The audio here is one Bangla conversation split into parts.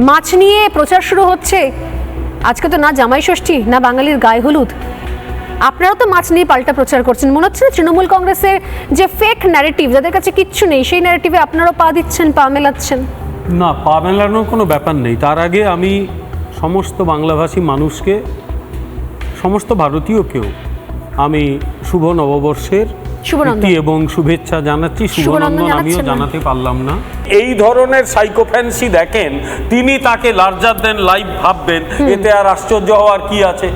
মাছ নিয়ে প্রচার শুরু হচ্ছে। আজকে তো না জামাই ষষ্ঠী না বাঙালির গায়ে হলুদ, আপনারাও তো মাছ নিয়ে পাল্টা প্রচার করছেন। মনে হচ্ছে না তৃণমূল কংগ্রেসের যে ফেক ন্যারেটিভ, যাদের কাছে কিচ্ছু নেই, সেই ন্যারেটিভে আপনারাও পা দিচ্ছেন, পা মেলাচ্ছেন? না, পা মেলানোর কোনো ব্যাপার নেই। তার আগে আমি সমস্ত বাংলাভাষী মানুষকে, সমস্ত ভারতীয়কেও আমি শুভ নববর্ষের প্রীতি এবং শুভেচ্ছা জানাচ্ছি। শুভনন্দন আমিও জানাতে পারলাম না। এই ধরনের সাইকোফ্যান্সি দেখেন, তিনি তাকে লার্জার দেন লাইফ ভাববেন, এতে আর আশ্চর্য হওয়ার কি আছে?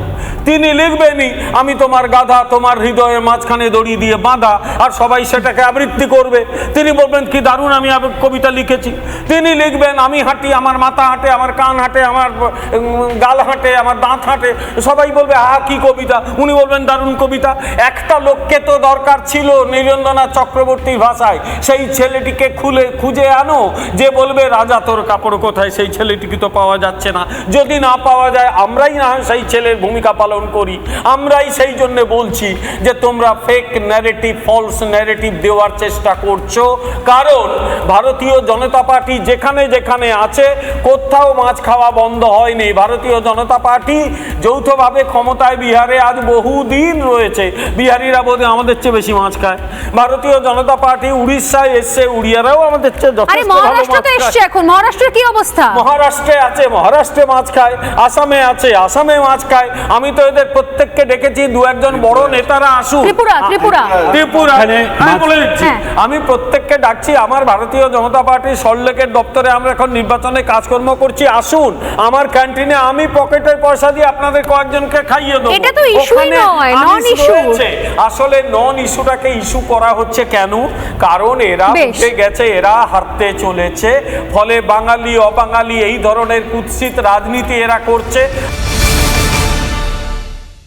তিনি লিখবেনই আমি তোমার গাধা, তোমার হৃদয়ের মাঝখানে দড়ি দিয়ে বাঁধা, আর সবাই সেটাকে আবৃত্তি করবে। তিনি বলবেন কি দারুণ আমি কবিতা লিখেছি। তিনি লিখবেন আমি হাঁটি, আমার মাথা হাঁটে, আমার কান হাঁটে, আমার গাল হাঁটে, আমার দাঁত হাঁটে, সবাই বলবে আহা কি কবিতা। উনি বলবেন দারুণ কবিতা। একটা লোককে তো দরকার ছিল নীরেন্দ্রনাথ চক্রবর্তীর ভাষায়, সেই ছেলেটিকে খুঁজে আনো যে বলবে রাজা তোর কাপড় কোথায়। সেই ছেলেটিকে তো পাওয়া যাচ্ছে না। যদি না পাওয়া যায় আমরাই না হয় সেই ছেলের ভূমিকা পালন করি। আমরাই সেই জন্য বলছি যে তোমরা ফেক ন্যারেটিভ, ফলস ন্যারেটিভ দেওয়ার চেষ্টা করছো। কারণ ভারতীয় জনতা পার্টি যেখানে যেখানে আছে কোথাও মাছ খাওয়া বন্ধ হয়নি। ভারতীয় জনতা পার্টি যৌথভাবে ক্ষমতায় বিহারে আজ বহুদিন রয়েছে। বিহারিরা বোধহয় আমাদের চেয়ে বেশি মাছ খায়। ভারতীয় জনতা পার্টি উড়িষ্যায় এসছে, উড়িয়ারাও আমাদের চেয়ে যথেষ্ট ভালো মাছ খায়। এখন মহারাষ্ট্রের কি অবস্থা? মহারাষ্ট্রে আছে, মহারাষ্ট্রে মাছ খায়। আসামে আছে, আসামে মাছ খায়। আমি তো এদের প্রত্যেককে ডেকেছি, দু একজন বড় নেতারা আসুন। ত্রিপুরা আমি প্রত্যেককে ডাকছি। আমার ভারতীয় জনতা পার্টির সল্টলেকের দপ্তরে আমরা এখন নির্বাচনে কাজকর্ম করছি। আসুন আমার ক্যান্টিনে, আমি পকেটের পয়সা দিয়ে আপনাদের কয়েকজনকে খাইয়ে দেবো। এটা তো ইস্যুই নয়, নন ইস্যু। আসলে নন ইস্যুটাকে ইস্যু করা হচ্ছে কেন? কারণ এরা উঠে গেছে, এরা হারতে চলেছে। ফলে বাঙালি অবাঙালি এই ধরনের কুৎসিত রাজনীতি এরা করছে।